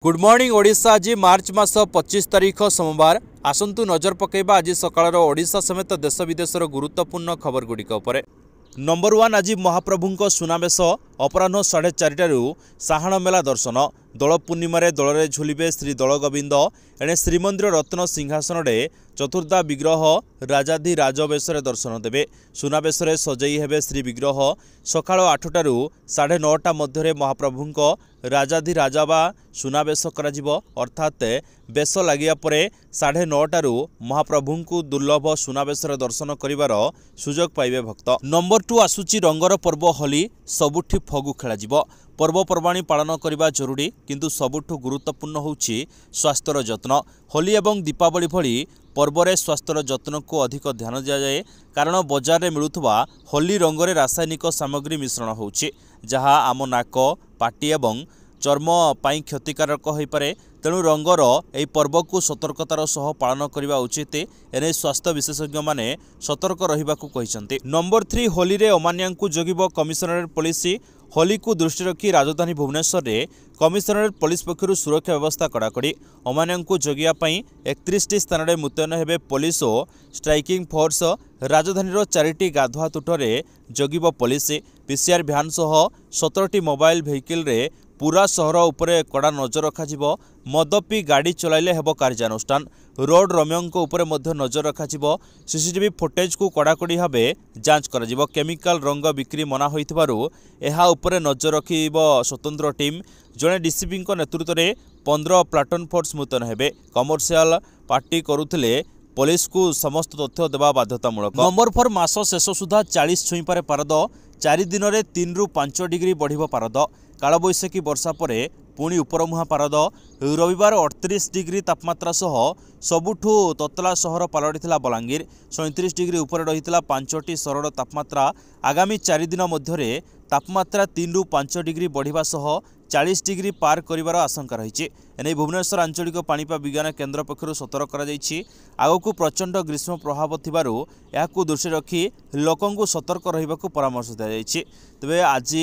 Good morning Odisha. आज मार्च मास 25 तारीख सोमवार। आसंतु नजर पकेबा आज सकाळर ओडिशा समेत देश विदेशर गुरुत्वपूर्ण खबर गुड़िक उपर। नंबर 1 आज महाप्रभुंक सुनावेश अपराह्न 4:30 साहाण मेला दर्शन। दोल पूर्णिम दल झुलिबे श्री दलगोविंद। एणे श्रीमंदिर रत्न सिंहासन चतुर्धा विग्रह राजाधिराज बेशरे दर्शन देवे। सुनावेश सजई हेबे श्री विग्रह। सकाळ 8टारू 9:30 मध्य महाप्रभुंक राजाधिराजा बा सुनावेश कराजिबो। अर्थात बेश लागिया परे 9:30 महाप्रभुंकु दुर्लभ सुनावेश दर्शन करिवार सुजोग पाइबे भक्त। नंबर 2 आसुची रंगर पर्व होली। सबुठी फगु खेलाजिबो। पर्वपर्वाणी पालन करने जरूरी, किंतु सबुठु गुरुत्वपूर्ण होउछि स्वास्थ्यर जत्न। होली एवं दीपावली भली पर्वरे स्वास्थ्यर जत्न को अधिक ध्यान दिया जाए, कारण बजार में मिलुथुवा होली रंगरे रासायनिक सामग्री मिश्रण होउछि, जहाँ आम नाक पाटी एवं चर्म पाई क्षतिकारक हो पारे। तेणु रंगर यह पर्व को सतर्कतार सह पालन करने उचित। एने स्वास्थ्य विशेषज्ञ माने सतर्क रहिबाकु कहिसंती। नंबर 3 होली रे अमान्यांकु जगिबो कमिशनरेट पुलिस। होली को दृष्टि रखी राजधानी भुवनेश्वर में कमिशनरेट पुलिस पक्षर सुरक्षा व्यवस्था कड़ाकड़ी। अमान्यांकु जगिया पई 31टी स्थान में मुतयन हेबे पुलिस और स्ट्राइकिंग फोर्स। राजधानीर 4टी गाधुआ तुठरे जगिबो पुलिस। पीसीआर भ्यान सह 17टी मोबाइल भेहिकल रे पूरा सहर उपरे कड़ा नजर रखाजिबो। मद पी गाड़ी चलाइले हेबो कार्यानुष्ठान। रोड रम्यंक उपरे मध्य नजर रखाजिबो। सीसीटीवी फुटेज को कड़ाकड़ी भावे जांच कराजिबो। केमिकल रंग बिक्री मना होइथिबारु एहा उपरे नजर रखिबो स्वतंत्र टीम। जड़े डीसीपी नेतृत्व में 15 प्लाटून फोर्स मुतयन हेबे। कमर्शियल पार्टी करुथिले पुलिस को समस्त तथ्य देवा बाध्यतामूलक। नंबर 4 मास शेष सुधा 40 छुईपारे पारद। 4 दिन में 3 ରୁ 5 डिग्री बढ़िबो पारद। कालबैशाखी वर्षा परे पुणी उपरमुहा पारद। रविवार 38 डिग्री तापमात्रा सह सबुठु ततला सहर पलटिथिला बलांगीर। 37 डिग्री उपर रहिथिला 5टी सहरर तापमात्रा। आगामी 4 दिन मध्यरे तापमात्रा 3 ରୁ 5 डिग्री बढ़िबा सह 40 डिग्री पार करिवार आशंका रही। एने भुवनेश्वर आंचलिक पाणीपाग विज्ञान केन्द्र पक्षर सतर्क कराଯାଇଛି। आगकू प्रचंड ग्रीष्म प्रभाव थिबारु याकू दृष्टि रखी लोकंकु सतर्क रहिबाकू परामर्श दिया जायछि। तबे आज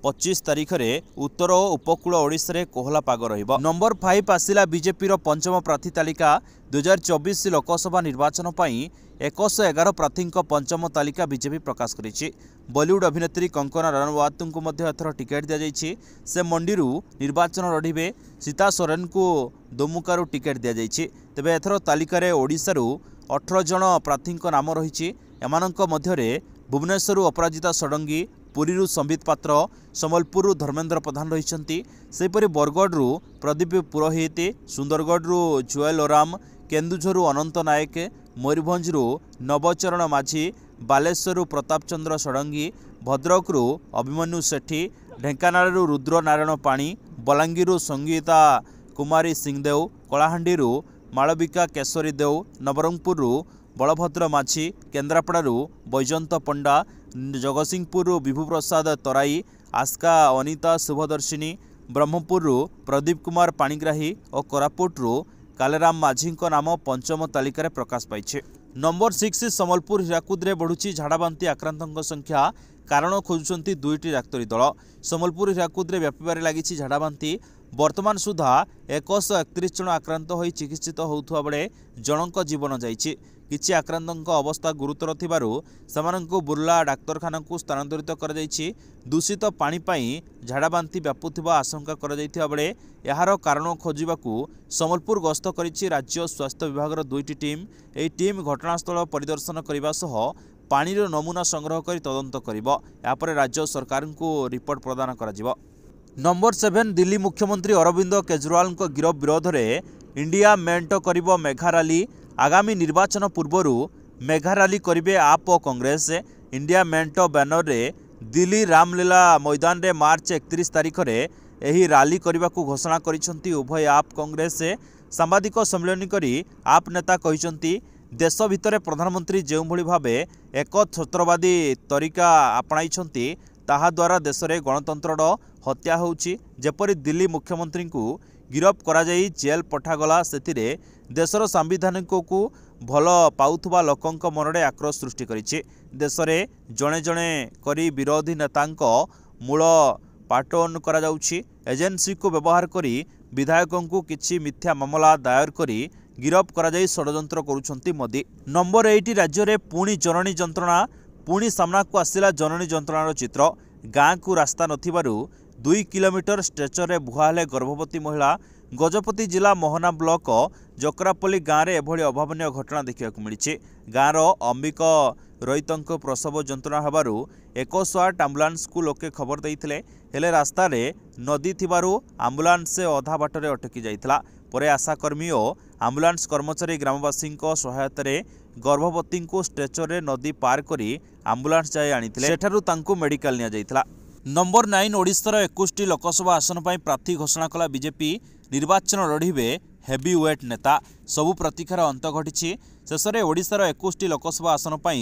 25 तारीख में उत्तर और उपकूल ओडिशा रे कोहला पाग रहिबो। नंबर 5 आसिला बीजेपी रो पंचम प्रार्थी तालिका। 2024 लोकसभा निर्वाचन पई 111 प्रार्थी पंचम तालिका बीजेपी प्रकाश करिछि। बॉलीवुड अभिनेत्री कंगना रनौत को मध्य एथर टिकेट दिया जायछि। से मंडीरू निर्वाचन लड़िबे। सीता सोरेन को दुमुकारु टिकेट दिया जायछि। तेबे एथर तालिका रे ओडिशारू 18 जन प्रार्थी नाम रही। एमानंक मध्यरे भुवनेश्वर अपराजिता षडंगी, पुरीरू संबित पात्र, सम्बलपुर धर्मेंद्र प्रधान रही। सेपरी बरगढ़ प्रदीप पुरोहित, सुंदरगढ़ जुएल ओराम, केन्दुझर अनंत नायक, मयूरभंज नवचरण माझी, बालेश्वर प्रताप चंद्र षडंगी, भद्रक अभिमन्यु सेठी, ढेंकानाल रुद्र नारायण पाणी, बलांगीर संगीता कुमारी सिंहदेव, कलाहांडी मालविका केशरी देव, नवरंगपुर बलभद्र माझी, केन्द्रापड़ारू बैजंत पंडा, जगतसिंहपुर विभु प्रसाद तराई, आस्का अनिता शुभदर्शिनी, ब्रह्मपुर प्रदीप कुमार पाणिग्राही और कोरापुटरू कालेराम माझी नाम पंचम तालिका प्रकाश पाई। नंबर 6 सम्बलपुर हीराकुद बढ़ुची झाड़ाबांति आक्रांतों संख्या। कारण खोजुंट 2टी डाक्तरी दल। सम्बलपुर हीराकुद व्यापार लगी झाड़ाबांति। वर्तमान सुधा 131 जन आक्रांत हो चिकित्सित होउथुवा बेले जनक जीवन जाइछि। किछि आक्रांतों अवस्था गुरुतर थिबारु सेमानंकु बुर्ला डाक्तरखाना को स्थानांतरित कर जाइछि। दूषित पानी पाई झाड़ाबांति व्यापुथिबा आशंका कर जाइथिबा बेले यार कारण खोजिबाकू सम्बलपुर गस्त करिछि राज्य स्वास्थ्य विभागर 2टी टीम। एही टीम घटनास्थल परिदर्शन करने सह पानीर नमूना संग्रह कर तदंत करिबो। यापर राज्य सरकार को रिपोर्ट प्रदान कराजिबो। नंबर 7 दिल्ली मुख्यमंत्री अरविंद केजरीवाल गिरफ विरोध में इंडिया मेंट करिबो मेघा रैली। आगामी निर्वाचन पूर्व मेघा रैली करिबे आप और कांग्रेस। इंडिया मेंट बैनर रे दिल्ली रामलीला मैदान रे मार्च 31 तारीख रे एही रैली करने को घोषणा करिसंती उभय आप कांग्रेस। सांबादिक सम्मेलन करी आप नेता कहिसंती देश भितर प्रधानमंत्री जो भाव एक छत्रवादी तरीका आपणाई ताहा द्वारा देश में गणतंत्र हत्या होउछि। जेपरि दिल्ली मुख्यमंत्री को गिरफ करा जाई जेल पठागला सेतिरे देशर संविधानिक को भल पाउथुबा लोकंक मनरे आक्रोश सृष्टि करिछि। देश में जणे जणे करी विरोधी नेतांक मूल पाटन करा जाउछि। एजेंसी को व्यवहार करी विधायकों किछि मिथ्या मामला दायर करी गिरफ कराई षड्यंत्र करुछंती मोदी। नंबर 8 राज्य में पुणी जननी जंत्रणा पुणी सामना को आसिला जननी जंत्रणार चित्र। गाँ को रास्ता नथिबारु 2 किलोमीटर स्ट्रेचर रे बुहाले गर्भवती महिला। गजपति जिला मोहना ब्लॉक जकरापल्ली गाँव में एभली अभावन घटना देखा मिली। गाँवर अंबिक रईत प्रसव जंत्रणा होबारु 108 आम्बुलांस को लोके खबर देते हेले रास्ता रे नदी थिबारु आम्बुलांस अधा बाटरे अटकी जाइतला। परे आशाकर्मी और आम्बुलांस कर्मचारी ग्रामवासी सहायता रे गर्भवती को स्ट्रेचर रे नदी पार करी आम्बुलांस जाए आनिथिले। सेठारु तांकु मेडिकल निया जाइतला। नंबर 9 ओडिशार 21 लोकसभा आसन पर प्रार्थी घोषणा कला बीजेपी। निर्वाचन लढ़िबे हेवीवेट नेता। सबु प्रतीक्षार अंत घटी। शेष में ओडिशार 21 लोकसभा आसन पर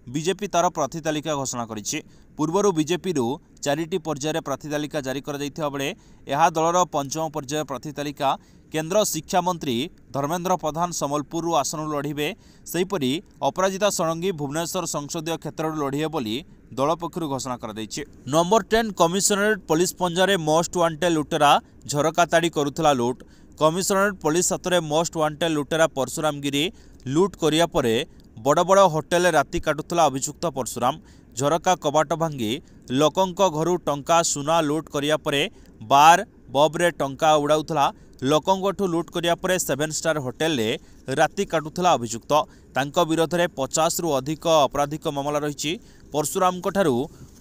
बीजेपी तार प्रार्थी तालिका घोषणा करिछि। पूर्वरु बीजेपी 4टी पर्यायर प्रार्थी तालिका जारी कर दैथिबा बेले एहा दलर पंचम पर्याय प्रार्थी तालिका। केंद्र शिक्षा मंत्री धर्मेंद्र प्रधान सम्बलपुर आसन लढ़िबे। सेहिपरि अपराजिता षडंगी भुवनेश्वर संसदीय क्षेत्र लढ़िबे बोली दल पक्षरु घोषणा कर दैछि। नंबर 10 कमिशनरेट पुलिस पंजारे मोस्ट वांटेड लुटेरा झरका ताड़ी करुथला लुट। कमिशनरेट पुलिस हाथ में मोस्ट वांटेड लुटेरा परशुराम गिरी लुट करिया परे बड़ बड़ होटेल राति काटुथला अभियुक्त परशुराम। झरका कबाट भांगी लोकंक घरु टंका सुना लुट करिया परे बार बब्रे टंका उड़ाउथला। लोकंठू लुट करिया परे 7 स्टार होटेल रे राति काटुथला अभियुक्त। तांको विरोध में 50 रु अधिक आपराधिक मामला रही। परशुराम ठारू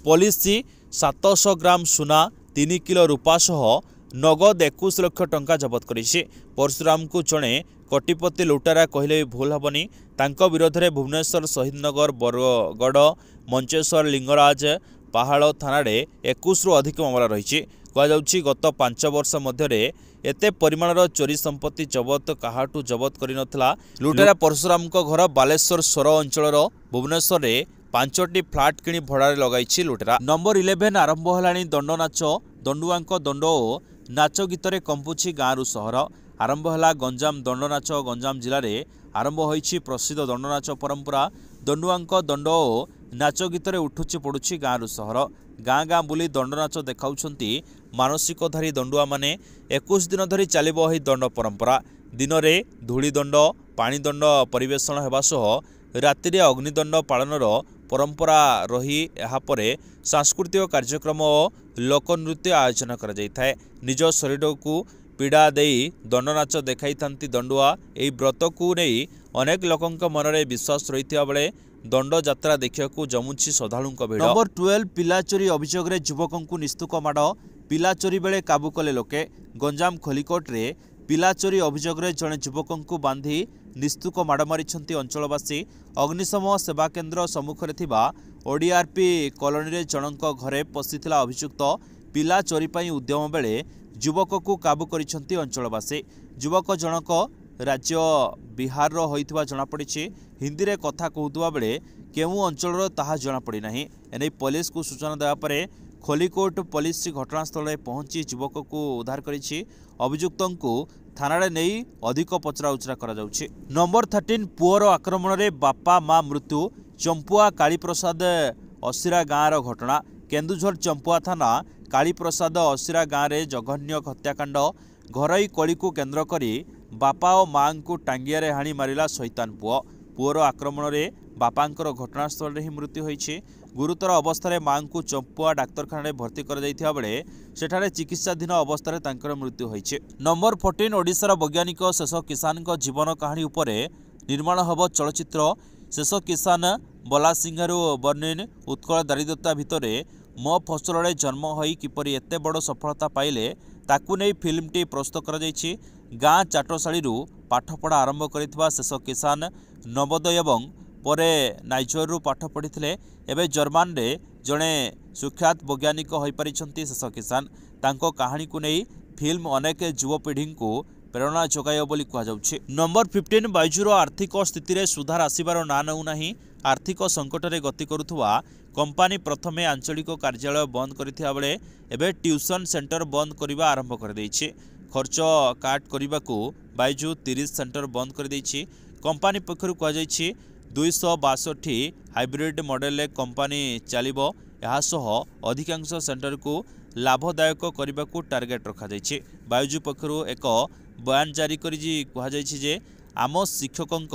पुलिस 700 ग्राम सुना 3 किलो रूपा सह नगद 21 लाख टंका जबत करिछि। परशुराम को जड़े कोटिपति लुटारा कहले भूल हेबनी। तांको विरोध में भुवनेश्वर शहीदनगर बरगड़ मंचेश्वर लिंगराज पहाड़ थाना 21 रु अधिक मामला रही। कहुछि गत 5 वर्ष मध्य एते परिमाणर चोरी संपत्ति जबत काहाटू जबत करिनथला। लुटेरा परशुराम घर बालेश्वर सोर अंचल भुवनेश्वर में 5टी फ्लाट किणी भड़ारे लगाई लुटेरा। नंबर 11 आरंभ है दंड नाच। दंडुआ दंड और नाच गीत कंपुछि गाँव सहर। आरंभ है गंजाम दंड नाच। गंजाम जिले में आरंभ होइछि प्रसिद्ध दंड नाच परंपरा। दंडुआ दंड और नाच गीत उठुछि पड़ुछि गाँव सहर। गाँ गाँ बुली दंड नाच देखाउछंती मानसिकधारी दंडुआ माने। 21 दिन धरी चलिबो एही दंड परंपरा। दिन में धूली दंड पानी दंड परिवेषण हेबा सह राति में अग्निदंड पालनर परंपरा रही। यापर सांस्कृतिक कार्यक्रम और लोकनृत्य आयोजन कर जाइथाय। निज शरीर को पीड़ा देई दंड नाच देखाई थांती दंडुआ। एही व्रत को नहीं अनेक लोकंक मनरे विश्वास रही बेले दंड यात्रा देखा जमुची श्रद्धालुं भिड़। नंबर 12 पिला चोरी अभियोग में युवकों को निस्तुक माड़। पिला चोरी बेले काबू कले लोके। गंजाम खलिकोट रे पिला चोरी अभियोग में जड़े युवकों को बांधी निस्तुक माड़ मारिछंती अंचलवासी। अग्निशम सेवा केन्द्र सम्मुखरे थिबा ओडीआरपी कॉलोनी रे जनक घरे पशिथिला अभियुक्त। पिला चोरी पई उद्यम बेले युवक को काबू करिछंती अंचलवासी। युवक जनक राज्य बिहार होइथिबा जनापड़ी। हिंदी रे कथा कहूथुबा बेले केउ अंचल ताहा जनापड़ी नाही। एने पुलिस को सूचना देवा परे खलिकोट पुलिस घटनास्थल में पहुंची युवक को उद्धार करिछि। अभियुक्तों को थाना रे नहीं अधिक पचरा उचरा करा जाउछि। नंबर 13 पुअर आक्रमण रे बापा मां मृत्यु। चंपुआ कालीप्रसाद असिरा गाँव घटना। केन्दुझर चंपुआ थाना कालीप्रसाद असिरा गाँव में जघन्य हत्याकांड। घरोई कली को केन्द्र करी बापा और मां को टांगिया रे हाणी मारिला शैतान पुओ। पुअर आक्रमण रे बापांकर घटनास्थल रे ही मृत्यु होइछि। गुरुतर अवस्था मां को चंपुआ डाक्तरखाना भर्ती कर दैथिबा बेले सेठारे चिकित्साधीन अवस्था तांकर मृत्यु होइछि। नंबर 14 ओडिशार वैज्ञानिक शेष किसान जीवन कहानी उपरे निर्माण हब चलचित्र। शेष किसान बलासिंहारू बर्णिन उत्कल दारिद्रता भितरे मो फसल जन्म होई किपरि एते बड़ सफलता पाइले ताकू नहीं फिल्मटी प्रस्तुत कर जाइछि। गाँ चाटशाड़ी पाठपढ़ा आरंभ करिथिबा शेष किसान नवोदय एवं परे नाइजर पाठ पढ़ी एवं जर्मान रे जड़े सुख्यात वैज्ञानिक हो पारिछंती शेष किसान। तांको कहानी को नहीं फिल्म अनेक युवपीढ़ी को प्रेरणा जोगाइब बोली कहुछि। नंबर 15 बाइजुर आर्थिक स्थिति रे सुधार आसिबार ना नौनाही। आर्थिक संकट रे गति करुथुवा कंपानी प्रथमे आंचलिक कार्यालय बंद करथिबा बेले एबे ट्यूशन सेंटर बंद करबा आरंभ कर दैछि। खर्च काट करबाकू बाइजु 30 सेंटर बंद कर दैछि। कंपानी पक्षरु कहुछि 262 हाइब्रिड मॉडल कंपानी चलिबो। यासह अधिकांश सेंटर को ଲାଭଦାୟକ କରିବାକୁ ଟାର୍ଗେଟ ରଖାଯାଇଛି। ବାୟୁଜୁ ପକ୍ଷରୁ ଏକ ବୟାନ ଜାରି କରି କୁହାଯାଇଛି ଯେ ଆମ ଶିକ୍ଷକଙ୍କ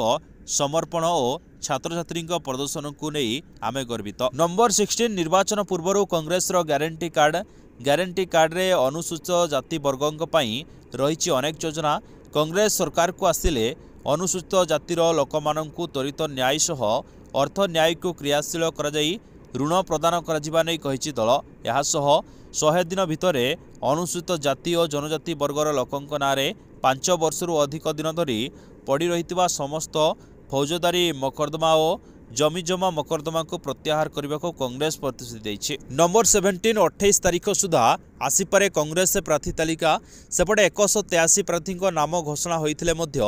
ସମର୍ପଣ ଓ ଛାତ୍ରଛାତ୍ରୀଙ୍କ ପ୍ରଦର୍ଶନକୁ ନେଇ ଆମେ ଗର୍ବିତ। ନମ୍ବର 16 ନିର୍ବାଚନ ପୂର୍ବରୁ କଂଗ୍ରେସର ଗ୍ୟାରେଣ୍ଟି କାର୍ଡରେ ଅନୁସୂଚିତ ଜାତି ବର୍ଗଙ୍କ ପାଇଁ ରହିଛି ଅନେକ ଯୋଜନା। କଂଗ୍ରେସ ସରକାରକୁ ଆସିଲେ ଅନୁସୂଚିତ ଜାତିର ଲୋକମାନଙ୍କୁ ତ୍ୱରିତ ନ୍ୟାୟ ସହ ଅର୍ଥ ନ୍ୟାୟକୁ କ୍ରିୟାଶୀଳ କରାଯାଇ ଋଣ ପ୍ରଦାନ କରାଯିବା ନେଇ କହିଛି ଦଳ। ଏହାସହ 100 ଦିନ ଭିତରେ ଅନୁସୂଚିତ ଜାତି ଓ ଜନଜାତି ବର୍ଗର ଲୋକଙ୍କ ନାଁରେ 5 ବର୍ଷରୁ ଅଧିକ ଦିନ ଧରି ପଡ଼ି ରହିଥିବା ସମସ୍ତ ଫୌଜଦାରୀ ମକଦ୍ଦମା ଓ ଜମିଜମା ମକଦ୍ଦମାକୁ ପ୍ରତ୍ୟାହାର କରିବାକୁ କଂଗ୍ରେସ ପ୍ରତିଶ୍ରୁତି ଦେଇଛି। ନମ୍ବର 17 28 ତାରିଖ ସୁଦ୍ଧା ଆସିପାରେ କଂଗ୍ରେସ ପ୍ରାର୍ଥୀ ତାଲିକା। ସେପଟେ 183 ପ୍ରାର୍ଥୀଙ୍କ ନାମ ଘୋଷଣା ହୋଇଥିଲେ ମଧ୍ୟ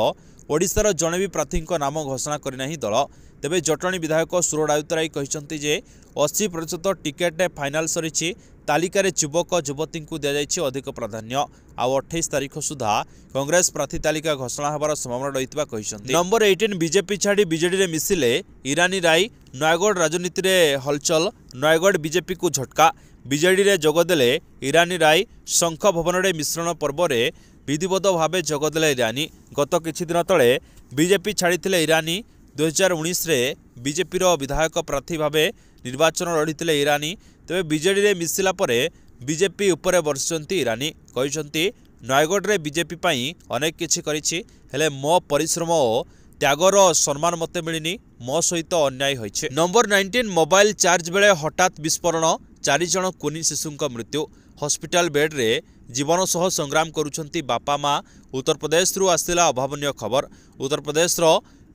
ଓଡ଼ିଶାର ଜଣେ ବି ପ୍ରାର୍ଥୀଙ୍କ ନାମ ଘୋଷଣା କରିନାହିଁ ଦଳ। ତେବେ ଜଟଣୀ ବିଧାୟକ ସୁର ରାଉତରାୟ କହିଛନ୍ତି ଯେ 80% ଟିକେଟ୍ ଫାଇନାଲ୍ ସରିଛି। ତାଲିକାରେ ଯୁବକ ଯୁବତୀଙ୍କୁ ଦିଆଯାଇଛି ଅଧିକ ପ୍ରାଧାନ୍ୟ। ଆଉ 28 ତାରିଖ ସୁଦ୍ଧା କଂଗ୍ରେସ ପ୍ରାର୍ଥୀ ତାଲିକା ଘୋଷଣା ହେବାର ସମ୍ଭାବନା ରହିଥିବା କହିଛନ୍ତି। ନମ୍ବର 18 ବିଜେପି ଛାଡ଼ି ବିଜେଡିରେ ମିଶିଲେ ଇରାନୀ ରାୟ। ନୟାଗଡ଼ ରାଜନୀତିରେ ହଲଚଲ। ନୟାଗଡ଼ ବିଜେପିକୁ ଝଟକା। ବିଜେଡିରେ ଯୋଗଦେଲେ ଇରାନୀ ରାୟ। ଶଙ୍ଖ ଭବନରେ ମିଶ୍ରଣ ପର୍ବରେ ବିଧିବଦ୍ଧ ଭାବେ ଯୋଗଦେଲେ ଇରାନୀ। ଗତ କିଛି ଦିନ ତଳେ ବିଜେପି ଛାଡ଼ିଥିଲେ ଇରାନୀ। 2019ରେ ବିଜେପିର ବିଧାୟକ ପ୍ରାର୍ଥୀ ଭାବେ ନିର୍ବାଚନ ଲଢ଼ିଥିଲେ ଇରାନୀ। ତେବେ ବିଜେଡିରେ ମିଶିଲା ପରେ ବିଜେପି ଉପରେ ବର୍ଷିଛନ୍ତି ଇରାନୀ। କହିଛନ୍ତି ନୟାଗଡ଼ରେ ବିଜେପି ପାଇଁ ଅନେକ କିଛି କରିଛି, ହେଲେ ମୋ ପରିଶ୍ରମ ଓ ତ୍ୟାଗର ସମ୍ମାନ ମୋତେ ମିଳିନି। ମୋ ସହିତ ଅନ୍ୟାୟ ହୋଇଛି। ନମ୍ବର 19 ମୋବାଇଲ ଚାର୍ଜ ବେଳେ ହଠାତ୍ ବିସ୍ଫୋରଣ। 4 ଜଣ କୁନି ଶିଶୁଙ୍କ ମୃତ୍ୟୁ। ହସ୍ପିଟାଲ ବେଡ୍ରେ ଜୀବନ ସହ ସଂଗ୍ରାମ କରୁଛନ୍ତି ବାପା ମା। ଉତ୍ତରପ୍ରଦେଶରୁ ଆସିଲା ଅଭାବନୀୟ ଖବର। ଉତ୍ତରପ୍ରଦେଶର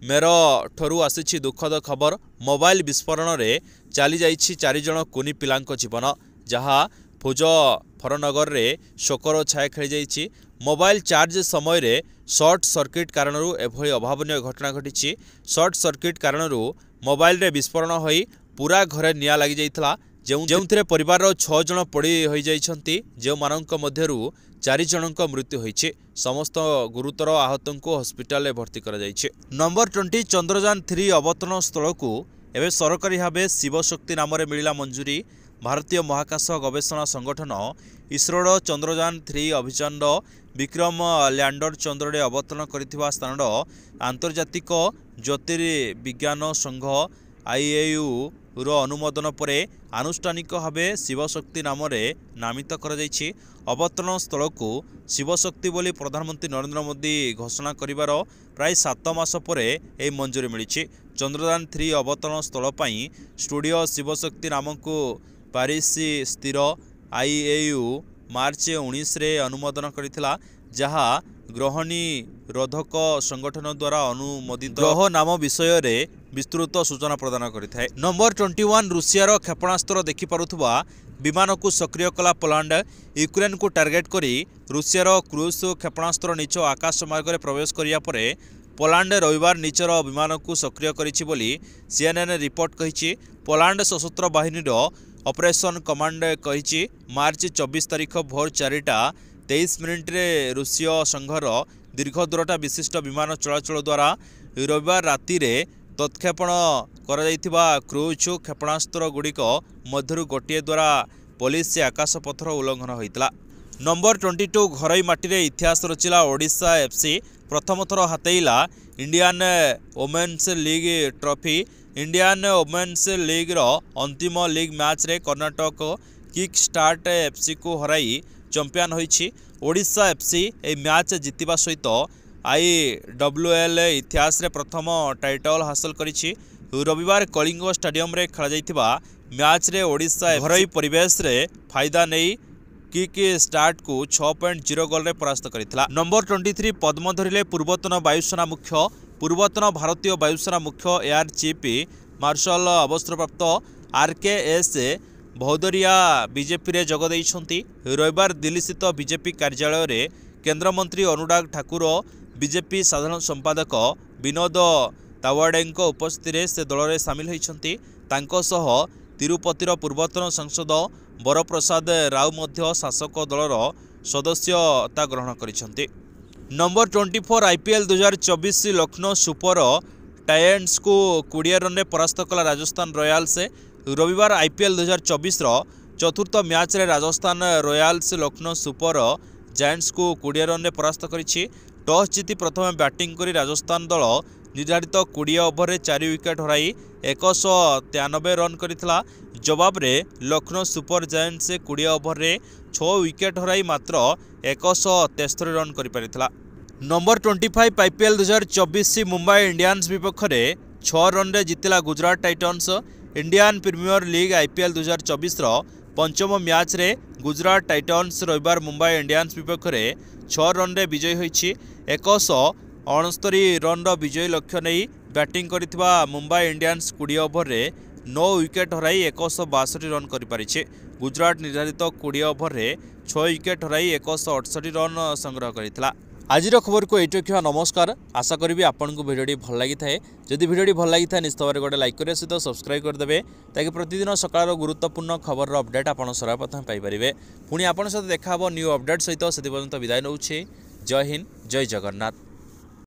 ମେରଠରୁ ଆସିଛି ଦୁଃଖଦ ଖବର। ମୋବାଇଲ ବିସ୍ଫୋରଣରେ ଚାଲିଯାଇଛି 4 ଜଣ କୁନି ପିଲାଙ୍କ ଜୀବନ, ଯାହା ମୁଜଫରନଗରରେ ଶୋକର ଛାୟା ଖେଳିଯାଇଛି। ମୋବାଇଲ ଚାର୍ଜ ସମୟରେ ସର୍ଟ ସର୍କିଟ କାରଣରୁ ଏଭଳି ଅଭାବନୀୟ ଘଟଣା ଘଟିଛି। ସର୍ଟ ସର୍କିଟ କାରଣରୁ ମୋବାଇଲରେ ବିସ୍ଫୋରଣ ହୋଇ ପୁରା ଘରେ ନିଆଁ ଲାଗିଯାଇଥିଲା, ଯେଉଁଥିରେ ପରିବାରର 6 ଜଣ ପୋଡ଼ି ହୋଇଯାଇଛନ୍ତି, ଯେଉଁମାନଙ୍କ ମଧ୍ୟରୁ 4 ଜଣଙ୍କ ମୃତ୍ୟୁ ହୋଇଛି। ସମସ୍ତ ଗୁରୁତର ଆହତଙ୍କୁ ହସ୍ପିଟାଲରେ ଭର୍ତ୍ତି କରାଯାଇଛି। ନମ୍ବର 20 ଚନ୍ଦ୍ରଯାନ 3 ଅବତରଣ ସ୍ଥଳକୁ ଏବେ ସରକାରୀ ଭାବେ ଶିବଶକ୍ତି ନାମରେ ମିଳିଲା ମଞ୍ଜୁରୀ। ଭାରତୀୟ ମହାକାଶ ଗବେଷଣା ସଂଗଠନ ଇସ୍ରୋର ଚନ୍ଦ୍ରଯାନ 3 ଅଭିଯାନର ବିକ୍ରମ ଲ୍ୟାଣ୍ଡର ଚନ୍ଦ୍ରରେ ଅବତରଣ କରିଥିବା ସ୍ଥାନର ଆନ୍ତର୍ଜାତିକ ଜ୍ୟୋତିର୍ବିଜ୍ଞାନ ସଂଘ IAUର ଅନୁମୋଦନ ପରେ ଆନୁଷ୍ଠାନିକ ଭାବେ ଶିବଶକ୍ତି ନାମରେ ନାମିତ କରାଯାଇଛି। ଅବତରଣ ସ୍ଥଳକୁ ଶିବଶକ୍ତି ବୋଲି ପ୍ରଧାନମନ୍ତ୍ରୀ ନରେନ୍ଦ୍ର ମୋଦି ଘୋଷଣା କରିବାର ପ୍ରାୟ 7 ମାସ ପରେ ଏହି ମଞ୍ଜୁରୀ ମିଳିଛି। ଚନ୍ଦ୍ରଯାନ 3 ଅବତରଣ ସ୍ଥଳ ପାଇଁ ଷ୍ଟୁଡିଓ ଶିବଶକ୍ତି ନାମକୁ ପାରିସ୍ ସ୍ଥିର IAU ମାର୍ଚ୍ଚ 19ରେ ଅନୁମୋଦନ କରିଥିଲା, ଯାହା ଗ୍ରହନିରୋଧକ ସଂଗଠନ ଦ୍ୱାରା ଅନୁମୋଦିତ ଗ୍ରହ ନାମ ବିଷୟରେ ବିସ୍ତୃତ ସୂଚନା ପ୍ରଦାନ କରିଥାଏ। ନମ୍ବର 21 ରୁଷିଆର କ୍ଷେପଣାସ୍ତ୍ର ଦେଖିପାରୁଥିବା ବିମାନକୁ ସକ୍ରିୟ କଲା ପୋଲାଣ୍ଡ। ୟୁକ୍ରେନକୁ ଟାର୍ଗେଟ କରି ରୁଷିଆର କ୍ରୁଜ କ୍ଷେପଣାସ୍ତ୍ର ନିଜ ଆକାଶ ମାର୍ଗରେ ପ୍ରବେଶ କରିବା ପରେ ପୋଲାଣ୍ଡ ରବିବାର ନିଜର ବିମାନକୁ ସକ୍ରିୟ କରିଛି ବୋଲି CNN ରିପୋର୍ଟ କହିଛି। ପୋଲାଣ୍ଡ ସଶସ୍ତ୍ର ବାହିନୀର ଅପରେସନ କମାଣ୍ଡ କହିଛି ମାର୍ଚ୍ଚ 24 ତାରିଖ ଭୋର 4:23ରେ ରୁଷୀୟ ସଂଘର ଦୀର୍ଘଦୂରତା ବିଶିଷ୍ଟ ବିମାନ ଚଳାଚଳ ଦ୍ୱାରା ରବିବାର ରାତିରେ ତତ୍କ୍ଷେପଣ କରାଯାଇଥିବା କ୍ରୁଜ କ୍ଷେପଣାସ୍ତ୍ରଗୁଡ଼ିକ ମଧ୍ୟରୁ ଗୋଟିଏ ଦ୍ୱାରା ପୋଲିସ ଆକାଶପଥର ଉଲ୍ଲଂଘନ ହୋଇଥିଲା। ନମ୍ବର 22 ଘରୋଇ ମାଟିରେ ଇତିହାସ ରଚିଲା ଓଡ଼ିଶା FC। ପ୍ରଥମ ଥର ହାତେଇଲା Indian women's league trophy. Indian women's ଲିଗ୍ର ଅନ୍ତିମ ଲିଗ୍ ମ୍ୟାଚ୍ରେ କର୍ଣ୍ଣାଟକ କିକ୍ ଷ୍ଟାର୍ଟ FCକୁ ହରାଇ ଚମ୍ପିଆନ ହୋଇଛି। ଓଡ଼ିଶା FC ଏହି ମ୍ୟାଚ୍ ଜିତିବା ସହିତ IWL ଇତିହାସରେ ପ୍ରଥମ ଟାଇଟଲ ହାସଲ କରିଛି। ରବିବାର କଳିଙ୍ଗ ଷ୍ଟାଡିୟମରେ ଖେଳାଯାଇଥିବା ମ୍ୟାଚ୍ରେ ଓଡ଼ିଶା ଘରୋଇ ପରିବେଶରେ ଫାଇଦା ନେଇ କିକ୍ ଷ୍ଟାର୍ଟକୁ 6.0 ଗୋଲରେ ପରାସ୍ତ କରିଥିଲା। ନମ୍ବର 23 ପଦ୍ମ ଧରିଲେ ପୂର୍ବତନ ବାୟୁସେନା ମୁଖ୍ୟ। ପୂର୍ବତନ ଭାରତୀୟ ବାୟୁସେନା ମୁଖ୍ୟ ଏୟାର ଚିଫ୍ ମାର୍ଶାଲ ଅବସରପ୍ରାପ୍ତ RKS ଭଦୌରିଆ ବିଜେପିରେ ଯୋଗ ଦେଇଛନ୍ତି। ରବିବାର ଦିଲ୍ଲୀସ୍ଥିତ ବିଜେପି କାର୍ଯ୍ୟାଳୟରେ କେନ୍ଦ୍ରମନ୍ତ୍ରୀ ଅନୁରାଗ ଠାକୁର, ବିଜେପି ସାଧାରଣ ସମ୍ପାଦକ ବିନୋଦ ତାୱାଡେଙ୍କ ଉପସ୍ଥିତିରେ ସେ ଦଳରେ ସାମିଲ ହୋଇଛନ୍ତି। ତାଙ୍କ ସହ ତିରୁପତିର ପୂର୍ବତନ ସାଂସଦ ବରପ୍ରସାଦ ରାଉ ମଧ୍ୟ ଶାସକ ଦଳର ସଦସ୍ୟତା ଗ୍ରହଣ କରିଛନ୍ତି। ନମ୍ବର 24 IPL 2024 ଲକ୍ଷ୍ନୌ ସୁପର ଟାଇଟନ୍ସକୁ 20 ରନ୍ରେ ପରାସ୍ତ କଲା ରାଜସ୍ଥାନ ରୟାଲ୍ସ। ରବିବାର IPL 2024ର चतुर्थ मैच रे Rajasthan Royals Lucknow super giants को 20 रन परास्त करिछि। टॉस जीति प्रथम बैटिंग करी राजस्थान दल निर्धारित 20 ओवर रे 4 विकेट हराई 193 रन करिथिला। जवाब रे लखनऊ सुपर जायंट्स 20 ओवर रे 6 विकेट हराई मात्र 173 रन करि परिथिला। नंबर 25 आईपीएल 2024 मुंबई इंडियंस विपक्ष में 6 रन रे जितिला Gujarat Titans. Indian Premier League IPL 2024 रो पंचम मैच रे गुजरात टाइटन्स रविवार मुंबई इंडियंस विपक्ष में 6 रन रे विजयी होईछि। 169 रन रो विजयी लक्ष्य नहीं बैटिंग करिथिबा मुंबई इंडियंस 20 ओवर रे 9 विकेट हराई 162 रन करि परिछि। गुजरात निर्धारित 20 ओवर रे 6 विकेट हराई 168 रन संग्रह करिथिला। आजिर खबर को एइट रखिबा। नमस्कार। आशा करी आपन को भिडियोटी भल लागि थाए। जदि भिडियोटी भल लागि थाए निश्चित भाबरे गोटे लाइक करिया सहित सब्सक्राइब कर देबे ताकि प्रतिदिन सकाळर गुरुत्वपूर्ण खबर रो अपडेट आपन सर्वप्रथम पाई परिबे। पुणी आपन सहित देखा हबो न्यू अपडेट सहित सेति पर्यंत विदाय नउछि। जय हिंद, जय जगन्नाथ।